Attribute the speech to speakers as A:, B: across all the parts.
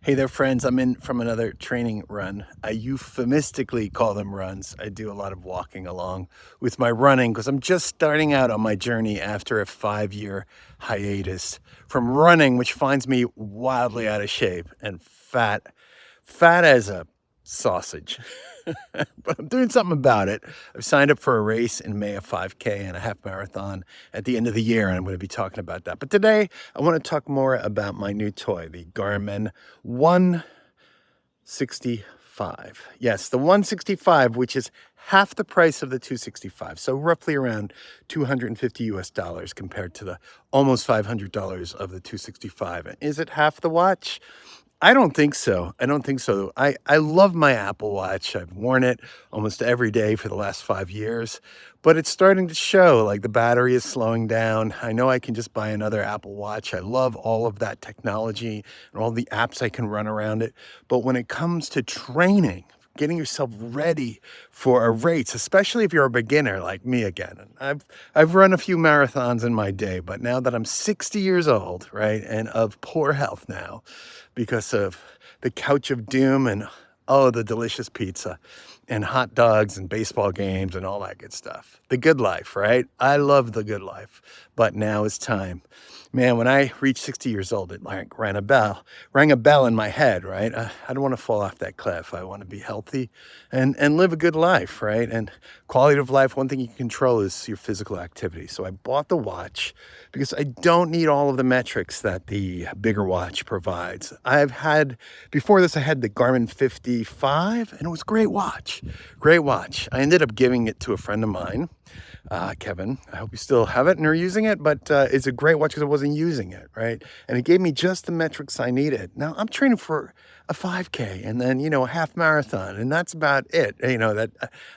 A: Hey there, friends. I'm in from another training run. I euphemistically call them runs. I do a lot of walking along with my running because I'm just starting out on my journey after a 5-year hiatus from running, which finds me wildly out of shape and fat as a sausage. But I'm doing something about it. I've signed up for a race in May, a 5K and a half marathon at the end of the year, and I'm going to be talking about that. But today, I want to talk more about my new toy, the Garmin 165. Yes, the 165, which is half the price of the 265. So roughly around 250 US dollars compared to the almost $500 of the 265. Is it half the watch? I don't think so. I don't think so. I love my Apple Watch. I've worn it almost every day for the last 5 years, but it's starting to show like the battery is slowing down. I know I can just buy another Apple Watch. I love all of that technology and all the apps I can run around it. But when it comes to training, getting yourself ready for a race, especially if you're a beginner like me again. And I've run a few marathons in my day, but now that I'm 60 years old, right, and of poor health now because of the couch of doom and the delicious pizza and hot dogs and baseball games and all that good stuff. The good life, right? I love the good life, but now is time. Man, when I reached 60 years old, it like rang a bell in my head, right? I don't want to fall off that cliff. I want to be healthy and live a good life, right? And quality of life, one thing you can control is your physical activity. So I bought the watch because I don't need all of the metrics that the bigger watch provides. Before this, I had the Garmin 55, and it was a great watch. Great watch. I ended up giving it to a friend of mine, Kevin. I hope you still have it and are using it, but it's a great watch because I wasn't using it, right? And it gave me just the metrics I needed. Now I'm training for a 5K and then, a half marathon, and that's about it.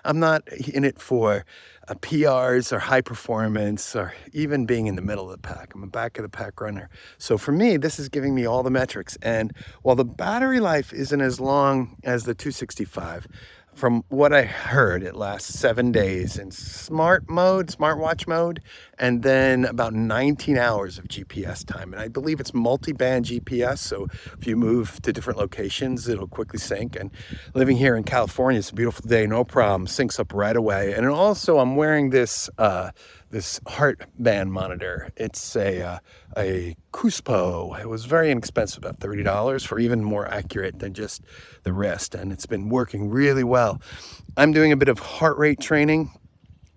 A: I'm not in it for PRs or high performance or even being in the middle of the pack. I'm a back of the pack runner. So for me, this is giving me all the metrics. And while the battery life isn't as long as the 265, from what I heard, it lasts 7 days in smartwatch mode, and then about 19 hours of GPS time. And I believe it's multi-band GPS, so if you move to different locations, it'll quickly sync. And living here in California, it's a beautiful day, no problem, syncs up right away. And also, I'm wearing this heart band monitor. It's a Cuspo. It was very inexpensive, about $30 for even more accurate than just the wrist, and it's been working really well. I'm doing a bit of heart rate training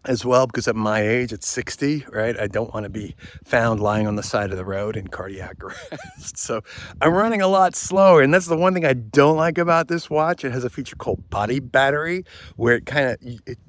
A: as well because at my age, at 60, right, I don't want to be found lying on the side of the road in cardiac arrest. So I'm running a lot slower, and that's the one thing I don't like about this watch. It has a feature called body battery, where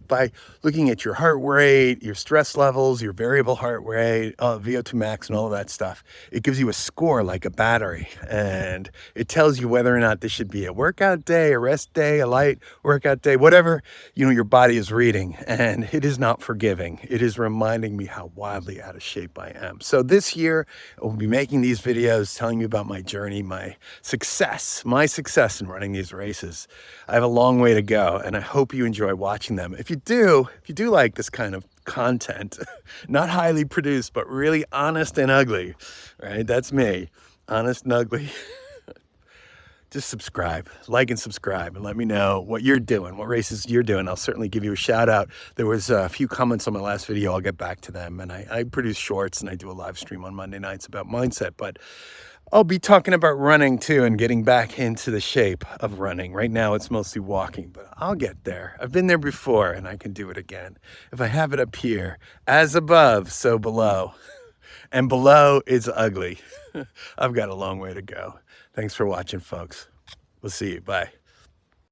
A: by looking at your heart rate, your stress levels, your variable heart rate, VO2 max, and all of that stuff, it gives you a score like a battery, and it tells you whether or not this should be a workout day, a rest day, a light workout day, whatever your body is reading. And it is not forgiving. It is reminding me how wildly out of shape I am. So this year, I will be making these videos, telling you about my journey, my success in running these races. I have a long way to go, and I hope you enjoy watching them. If you do like this kind of content, not highly produced, but really honest and ugly, right? That's me, honest and ugly. Just subscribe, like and subscribe, and let me know what you're doing, what races you're doing. I'll certainly give you a shout out. There was a few comments on my last video. I'll get back to them. And I produce shorts, and I do a live stream on Monday nights about mindset. But I'll be talking about running too and getting back into the shape of running. Right now it's mostly walking, but I'll get there. I've been there before, and I can do it again. If I have it up here, as above, so below. And below is ugly. I've got a long way to go. Thanks for watching, folks. We'll see you. Bye.